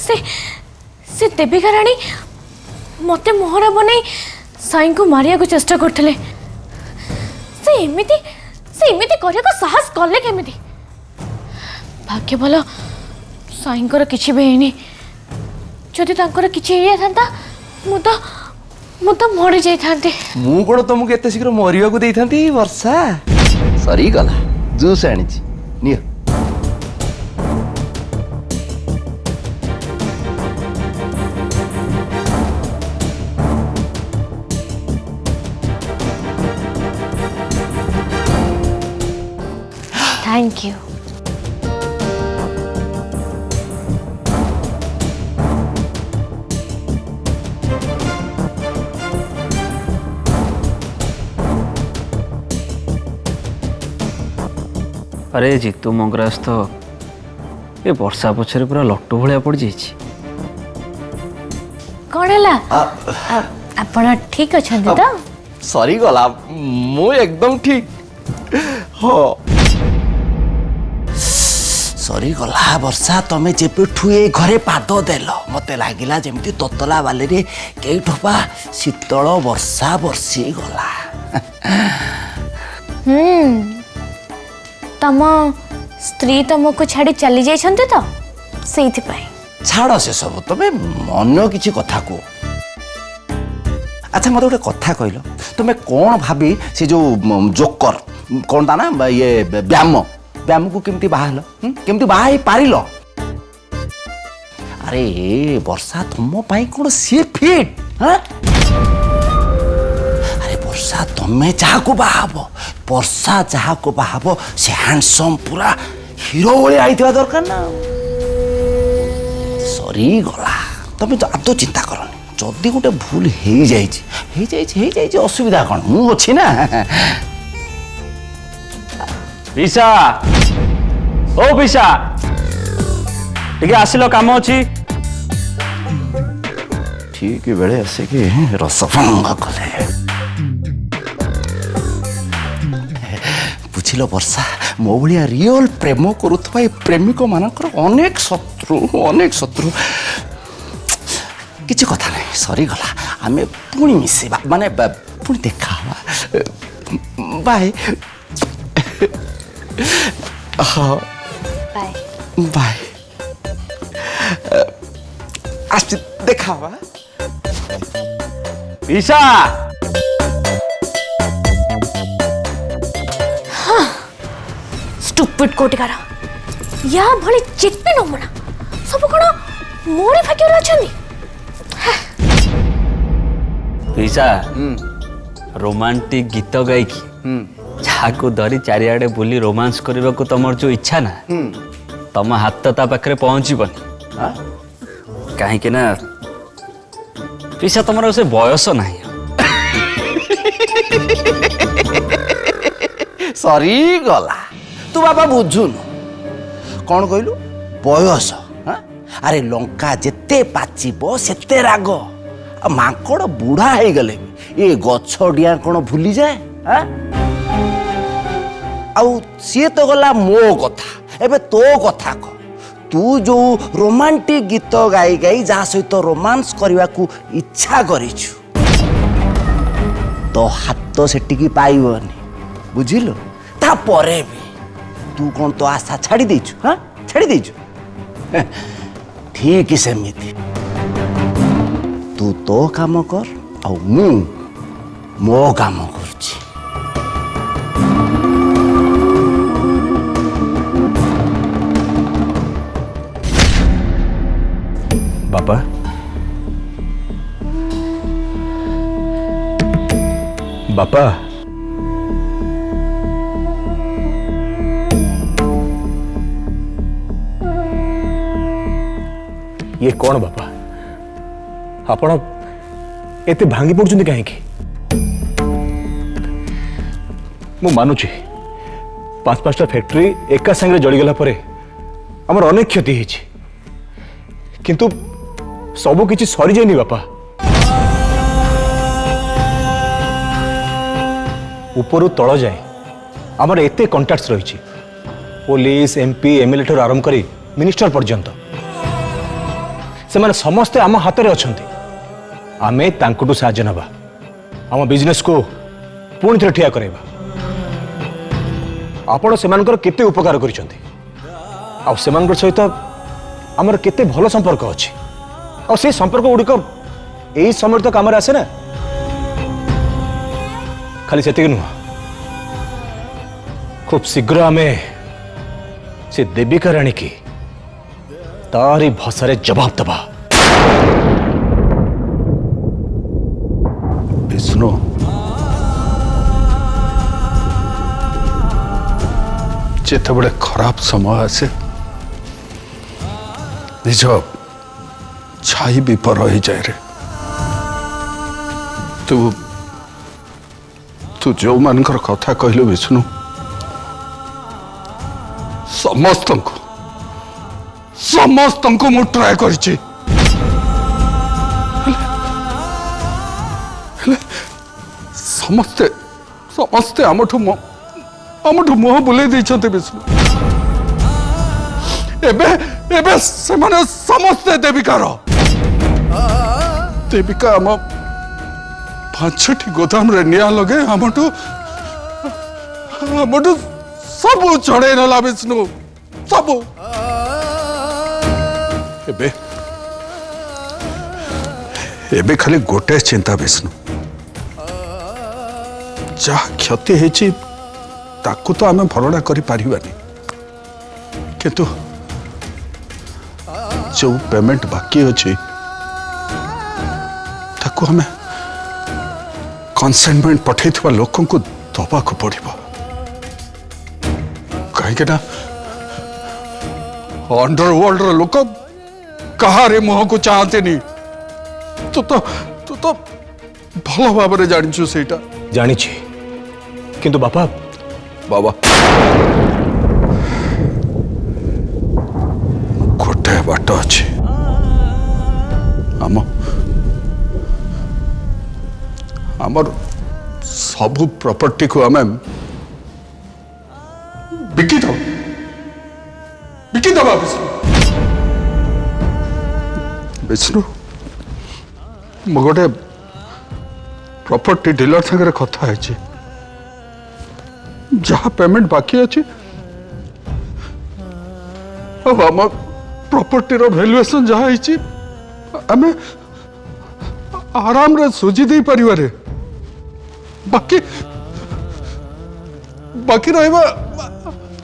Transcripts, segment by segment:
से से देविका राणी मते मोहरा बनई साई को मारिया को चेष्टा करथिले। से एमिति करिया को साहस कले केमिति? भाग्य भलो साईंकर किछि भी हेनी। जदि तांकर किछि हेया थांता मु तो मरि जाई थांती। मु कोन तुमको एते शीघ्र मरिया को देई थांती वर्षा। सरी गला जूस आनी नियो। Thank you. अरे जीतू मंगराज तो ये वर्षा पछरे पूरा लट्टू भलिया पड़ जाइछि। कौन है आपण ठीक अच्छा तो? सरी गला मु एकदम ठीक हो। सरी गला वर्षा तमे जेपेठु ए घरे पाद देल मते लागिला जेमती ततला बाले रे केई ठोपा शीतल वर्षा बरसी गला। तम स्त्री तुमको छाड़ी चली जाइछन्ते तो सेइथि पई। छाड़ से सब तमे अन्य किछि कथा को। अच्छा मत गोटे कथा कहल तुम कौन भाभी से जो जोकर कौन ता ना ये व्याम को केमती बाहल केमती बाहा पारिल? अरे वर्षा तुम पाई कौन सी फिट? हाँ अरे वर्षा तुम्हें जहाँ को बाहब वर्षा जहाँ को बाहब से हैंडसम पूरा हीरो भाई आई दरकार ना। सरी गला तुम आदौ चिंता करनी जदि गोटे भूल हो जाए असुविधा कौन मु अच्छी ना। पिसा ओ पिसा ठीक आसिल काम अच्छी ठीक बेले आसिकी रसभंग कले। बुझिल वर्षा मो भाया रियल प्रेम करुवा प्रेमिक मानकर अनेक शत्रु किसी कथा नहीं सरी गला आमे पुणी मिसेबा माने पुणी देखा बाय हाँ बाय बाय आज देखा पिसा स्टुपिड कोटिकार या भली चित्पे नमुना सब कोन मोरी भाग्यर अछनी। पिसा रोमांटिक गीत गायकी जहाँ को धरी चारिआडे बुली रोमांस करने को तुम जो इच्छा ना तुम हाथ ता पाखे पहुँचबनी कहीं ना पिसा तुम से बयस ना। सरी गला तू बाबा बुझुन कौन कहलु बयस? अरे लंका जेते पाचिब सेते राग माकड़ बुढ़ा हो गले ये गछ डिया कौन भूली जाए? आउ सी तो गला मो कथा एबे तो कथा कह तू जो रोमांटिक गीत गाई गाई जहाँ सहित रोमांस करने को इच्छा करिछु तो हाथ सेटिकी पाइबनी बुझिलु तापरे भी तू कौन तो आशा छाड़ी देछु? हाँ छाड़ी देछु ठीक सेमिति तू तो काम कर आ मु मो काम करुछि। बापा बापा ये कौन बापा आपण एते भांगी पड़ुछन्ती काहे की? मु मानुची 5-5टा फैक्ट्री एका संगे जली गला परे हमर अनेक क्षति हेछि किंतु सबु किछि सरी जायनी बापा। ऊपर तल जाए आमर एते कॉन्टैक्ट्स रही पुलिस एमपी एमएलए ठूँ आरंभ करी मिनिस्टर पर्यंत ସେମାନେ ସମସ୍ତେ ଆମ ହାତରେ ଅଛନ୍ତି। ଆମେ ତାଙ୍କଠୁ ସାହାଯ୍ୟ ନେବା, ଆମ ବିଜନେସକୁ ପୁଣି ଥରେ ଠିଆ କରାଇବା। ଆପଣ ସେମାନଙ୍କର କେତେ ଉପକାର କରିଛନ୍ତି, ଆଉ ସେମାନଙ୍କ ସହିତ ଆମର କେତେ ଭଲ ସମ୍ପର୍କ ଅଛି, ଆଉ ସେଇ ସମ୍ପର୍କ ଗୁଡ଼ିକ ଏଇ ସମୟରେ ତ କାମରେ ଆସେ ନା। ଖାଲି ସେତିକି ନୁହଁ, খুব শীঘ্র আমি সে দেবিকা রানী কি তারি ভাষারে জবাব দেবা। বিষ্ণু, যেতবে খারাপ সময় আসে নিজ ছাই বিপর হয়ে যায় রে। তু তু যে কথা কহিলু বিষ্ণু, समस्त मु ट्राए करिछि, समस्ते समस्ते आमठू मुह बुले देइछन्ते विष्णु। एबे एबे से माने समस्ते देविकार देविका आम 5टी गोदाम रे निया लगे आमठू सब चढ़े नला विष्णु सब। एबे खाली गोटे चिंता विष्णु, जहा क्षति हेची ताकू तो आमे भरणा करि पारिबानी, किंतु जो पेमेंट बाकी अछि ताकू हमें कंसाइनमेंट पठैथवा लोकन को दबा को पड़िबो। कहीं ना अंडरवर्ल्ड लोक कहारे मुह को चाहते नहीं। तू तो भल भाव जानिछु सेटा। जानिछि, किंतु बापा बाबा गोटे बाट अछि, आमर सबु प्रॉपर्टी को आम बिकी दबा विष्णु। मु गोटे प्रॉपर्टी डीलर संगे कथा है, जहाँ पेमेंट बाकी अच्छी आम प्रॉपर्टी रो वैल्यूएशन जहाँ आम आराम रे सुझी दे परिवारे। बाकी बाकी रहा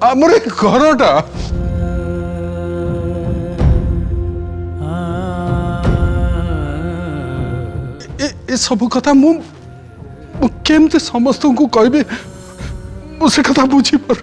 आमर घरटा। ए सब कथा मु केमते समस्त को कहबे, मुझे कथा बुझी पर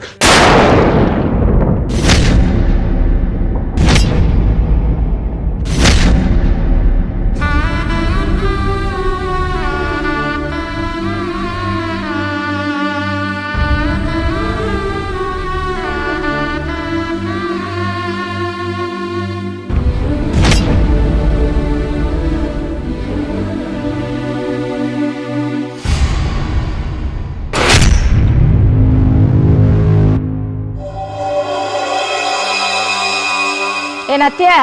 ए नातिया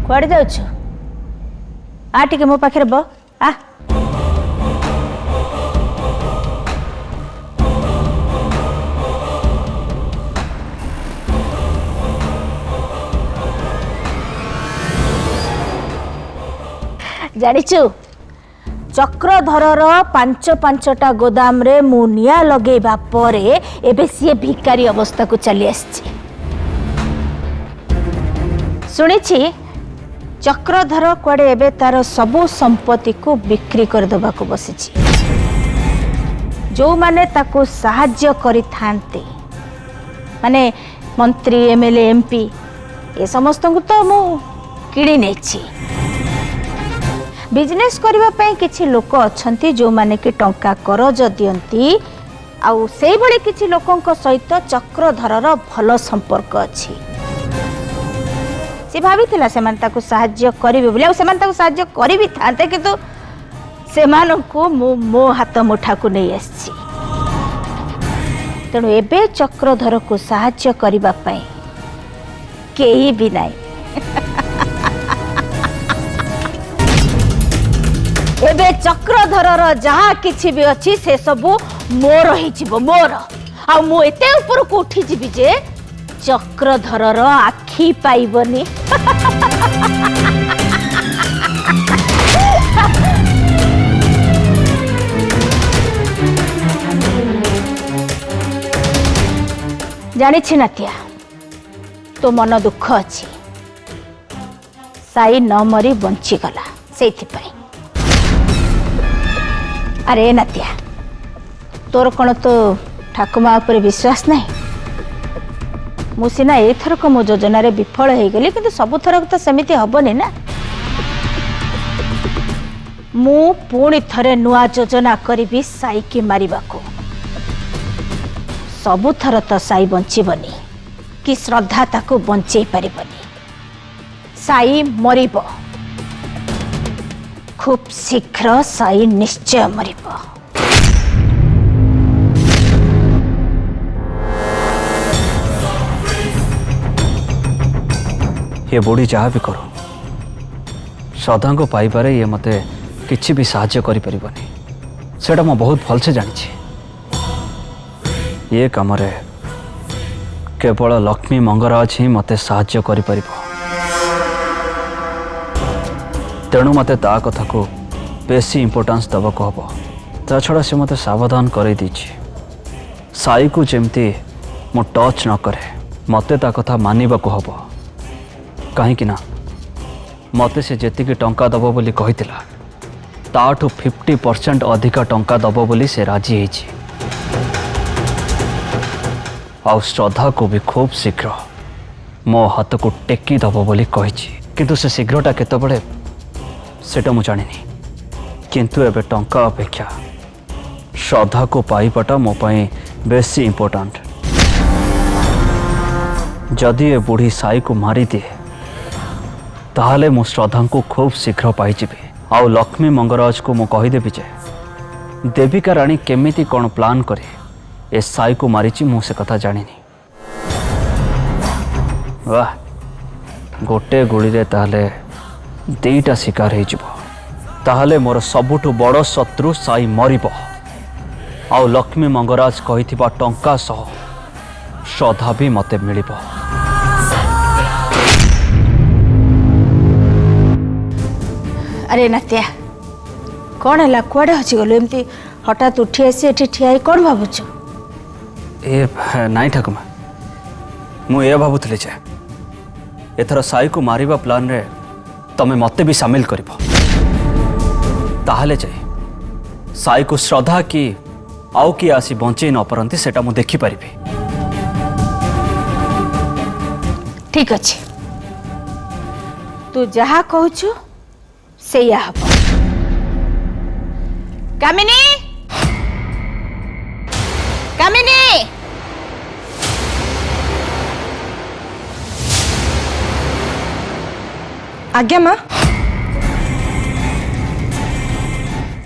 कुआड़े जाऊछु? आ टिके मो पाखे ब आ जानिछु चक्रधरर 5-5टा गोदाम रे मु निया लगेबा परे एबे सिए भिकारी अवस्था को चली आछि। सुनिछि चक्रधर कुआडे एबे तार सबु संपत्ति को बिक्री कर देबा को बसिछि। जो माने ताको सहाय्य करि थांते माने मंत्री एमएलए एमपी ए समस्त को तो मु किणी नेछि। बिजनेस करबा पई किछि लोक अछंती जो माने कि टंका करज दियंती, आउ सेही भली किछि लोकंक सहित चक्रधरर भल संपर्क अछि। से भाबिथिला सेमान ताको सहाय्य करिवे बोले, आउ सेमान ताको सहाय्य करिवि थांते, किंतु सेमानंकु मो हाथ मुठा को नै आछि। तेणु एबे चक्रधर को सहाय्य करिबा पई केही भी नहीं। एबे चक्रधर जहा किछि भी अछि से सबु मोर ही जीव मोर आ मु एते ऊपर को उठी जीवी जे चक्रधर आखि पाइबनी। जानी नातिया तो मन दुख अच्छी साई न मरी बंचीगला से। अरे नातिया तोर कौन तो ठाकुमा पर विश्वास नहीं? मुसीना एथरक मो योजन विफल हो गली कि सब थरक तो सेमती हेनी ना। मु पुणी थरे नुआ योजना करी साई की मारिबा को। सबु थर तो साई बंचीबनी कि श्रद्धा ताको बंचई पारिबनी। साई मरिब खूब शीघ्र साई निश्चय मरिब। ये बुढ़ी जहाँ भी करो श्रद्धा को पाइबारे ये मते किछि भी साहाय्य करि परिबनी सेटा मैं बहुत भल से जानी। ये काम रे केवल लक्ष्मी मंगराज ही मते साहाय्य करि परिबो। तेणु मते ता कथा को बेसी इंपोर्टेंस दबाको हबो। ता छड़ा से मते सावधान करे दीछि साई को जेमती मो टच न करे मते ता कथा मानिबाको हबो। कहीं ना मते से जेति की टंका दबो बोली कहितिला ताठू 50% अधिका टंका दबो बोली से राजी हेछि। आ श्रद्धा को भी खूब शीघ्र मो हाथ को टेकी दबो बोली कहिछि। किंतु से शीघ्रटा केतेबेले सेटा मु जानिनी। किंतु एबे टंका अपेक्षा श्रद्धा को पाइबाटा मो पई बेसी इंपोर्टेंट। जदि ए बुढ़ी साई को मारी दिए ताहले मु श्रद्धा को खूब शीघ्र पाइजिबी। आउ लक्ष्मी मंगराज को मु कहीदेवी जे देविका रानी केमिति कौन प्लान करे ए साई को मारिची मु से कथा जानिनी। वाह गोटे गुड़ी रे ताहले दीटा शिकार हो जिवो। ताहले मोर सबुठु बड़ शत्रु साई मरिबो। आउ लक्ष्मी मंगराज कहिथिबा टंका सह श्रद्धा भी मते मिलिबो। अरे नातिया कौन है कुआड़े हजिगलु एमती हठात उठी आसी एठी ठिया कौन भावुଛୁ? ए नाई ठाकुमा मु ए भावुଥିଲି जे एथर साई को मारिबा प्लान रे तमे मते भी शामिल करिबो। ताहले जे साई को श्रद्धा की आउ की आसी बंचई न परंती सेटा मु देखि परिबी। ठीक अच्छे तू जहा कहूछु सेया हबो। कामिनी कामिनी आज्ञा माँ।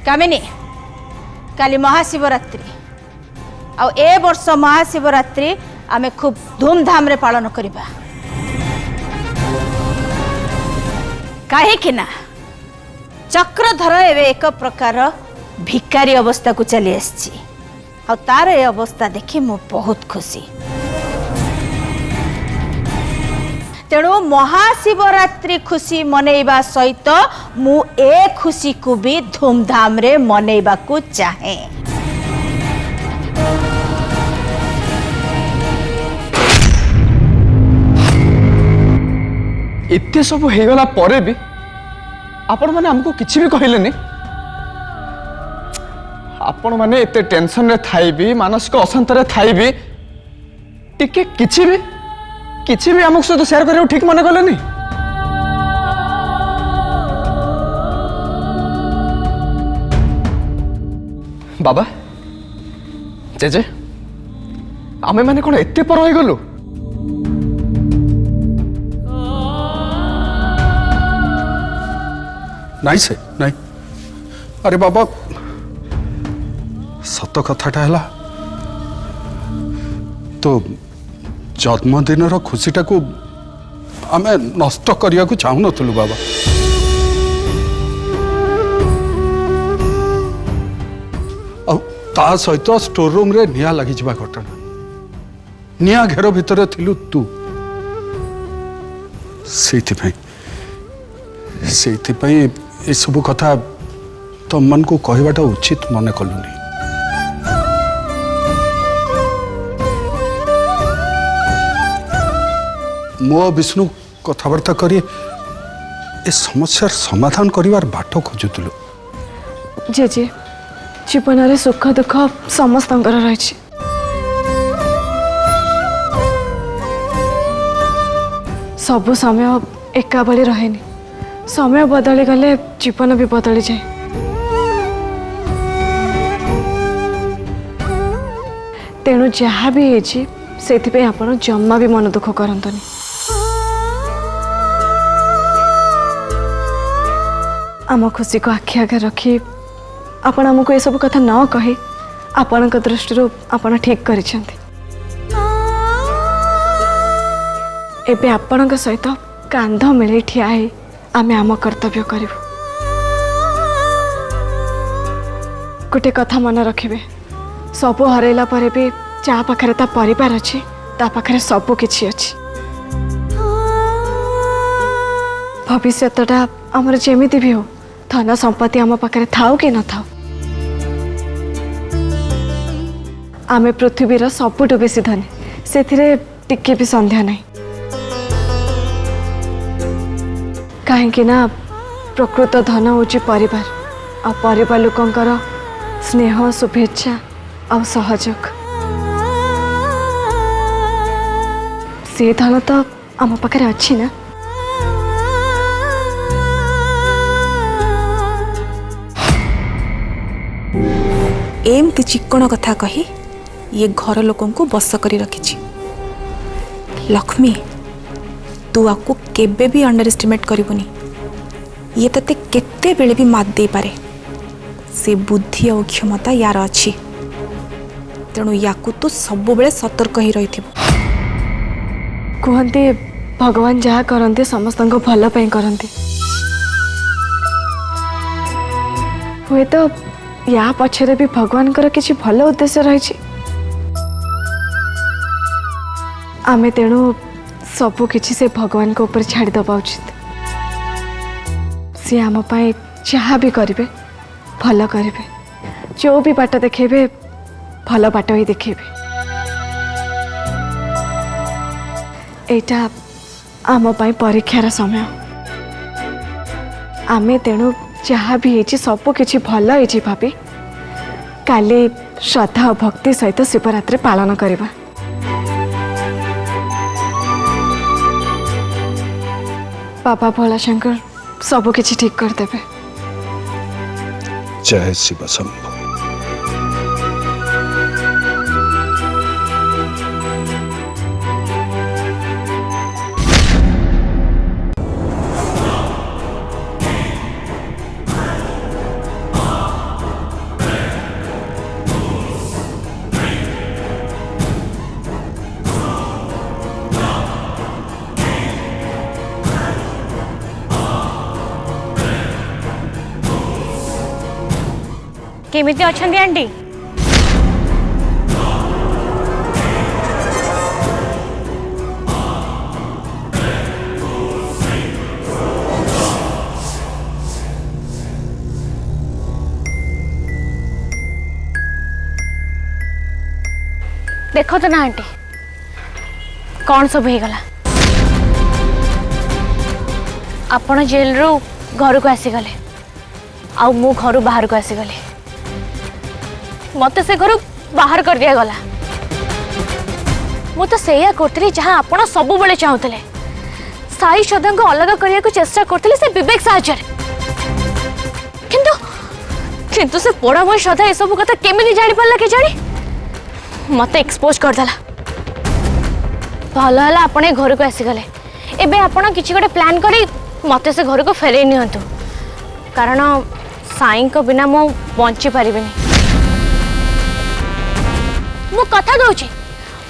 कामिनी काली महाशिवरात्रि आ ए वर्ष महाशिवरात्रि आमे खूब धूमधाम रे पालन करिबा। काहे कि ना चक्रधर एवं एक प्रकार भिकारी अवस्था को चली आसी और तार ए अवस्था देखी मु बहुत खुशी। तेणु महाशिवरात्रि खुशी मनैबा सहित मु ए खुशी को भी धूमधाम रे मनैबा को चाहे। एते सब होगला परे भी आपण माने हमको किछि भी कहलेनी। आपण माने एते टेंशन रे थाई भी मानसिक अशांत रे थाई भी टिके किछि भी हमको सहित शेयर करियो ठीक मने कलेनी। बाबा जेजे आमे माने कोन एते पर होई गलु? नहीं से नहीं। अरे बाबा सत कथाटा है तो जन्मदिन खुशीटा को आमे नष्ट करिया को चाहू नथुलु बाबा। ता सहित स्टोर रूम रे निया लगी जिबा घटना निया घेर भितर थिलु तू सेइथिपई ए सब कथा तुम मन को कहवाटा उचित मने कलुनी। मो विष्णु कथबार्ता करी ए समस्यार समाधान करिवार बाट खोजुतलु। जेजे जीवन में सुख दुख समस्त रही सबु समय एका बड़ी रहे समय बदली गले जीवन भी बदली जाए। तेणु जहाँ भी से आपण जमा भी मन दुख करंतनी। आम खुशी को आखि आगे रखी आपण आमको ये सब कथा न कही आपण दृष्टि आपण ठीक करिसेंती। एबे आपण सहित कांध मिले ठिया है आमे आम कर्तव्य करिबु। गोटे कथा मन रखिबे सब हरैला परे भी जा पाखरे ता परिवार अछि ता पाखरे सब किछि अछि। भविष्यटा आमर जेमिति भी हो धन संपत्ति आम पाखरे थाउ कि न थाउ आमे पृथ्वीर सबुठु बेसी धनी से टिके भी संध्या नहीं। कहीं ना प्रकृत धन हूँ परिवार आ परिवार लोकंकर स्नेह शुभेच्छा आ सहयोग से धन तो आम पाखे अच्छी ना। एमती चिक्कण कथा कही ये घर लोकों को बस करी रखी। लक्ष्मी तू आपको केबे भी अंडर एस्टिमेट करिबुनी। ये तते केते बेले भी मात दे पारे से बुद्धि और क्षमता यार अच्छी। तेणु याकू तू सब बेले सतर्क ही रही। कहते भगवान जहाँ करते समस्त भल करते हुए तो या पछरे भी भगवान किसी भल उद्देश्य रही। आमे तेणु सबु किछि से भगवान को ऊपर छाड़ी दबा उचित। सी आम पाई जहाँ भी करेंगे भल करेंगे जो भी बाट देखेबे भल बाट ही देखेबे। एटा आम पाई परीक्षार समय आमे तेणु जहाँ भी है सबु किछि भल है भाभी काली श्रद्धा और भक्ति सहित शिवरात्रि पालन करवा। बाबा भोला शंकर सबु किछि ठीक कर देबे। जय शिव शंभु। केमिति अछंती आंटी? देखो तो ना आंटी कौन सब हो गला। आपण जेल रू घर को आसीगले आउ मु घर बाहर को आसीगली मत से घर बाहर कर दिया गला। मु तो सेया करतली जहां आपण सब बेले चाहूतले साई सदा को अलग करिया को चेष्टा करतले से विवेक साहचर। किंतु से पोड़ा मोई सदा ए सब कथा केमिति जानि पड़ला के जानि मते एक्सपोज कर दला। भलो हला आपण घर को आसीगले एबे आपण किछि गोटे प्लान करी मते से घर को फेरे नियंतु कारण साई को बिना मु बंची पारिबेनी। मु कथा दउची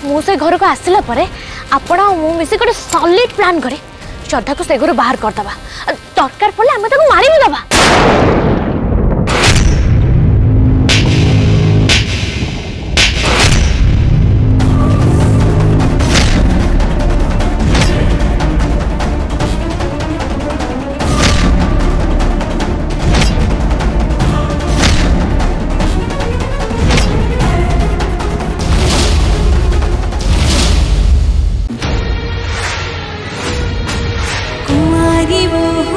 मु से घर को आसिला परे आपण मु मिसी गोटे सॉलिड प्लान करी श्रद्धा को से घर बाहर करदबा दरकार पड़े आम मारी भी दबा। कुंवारी वो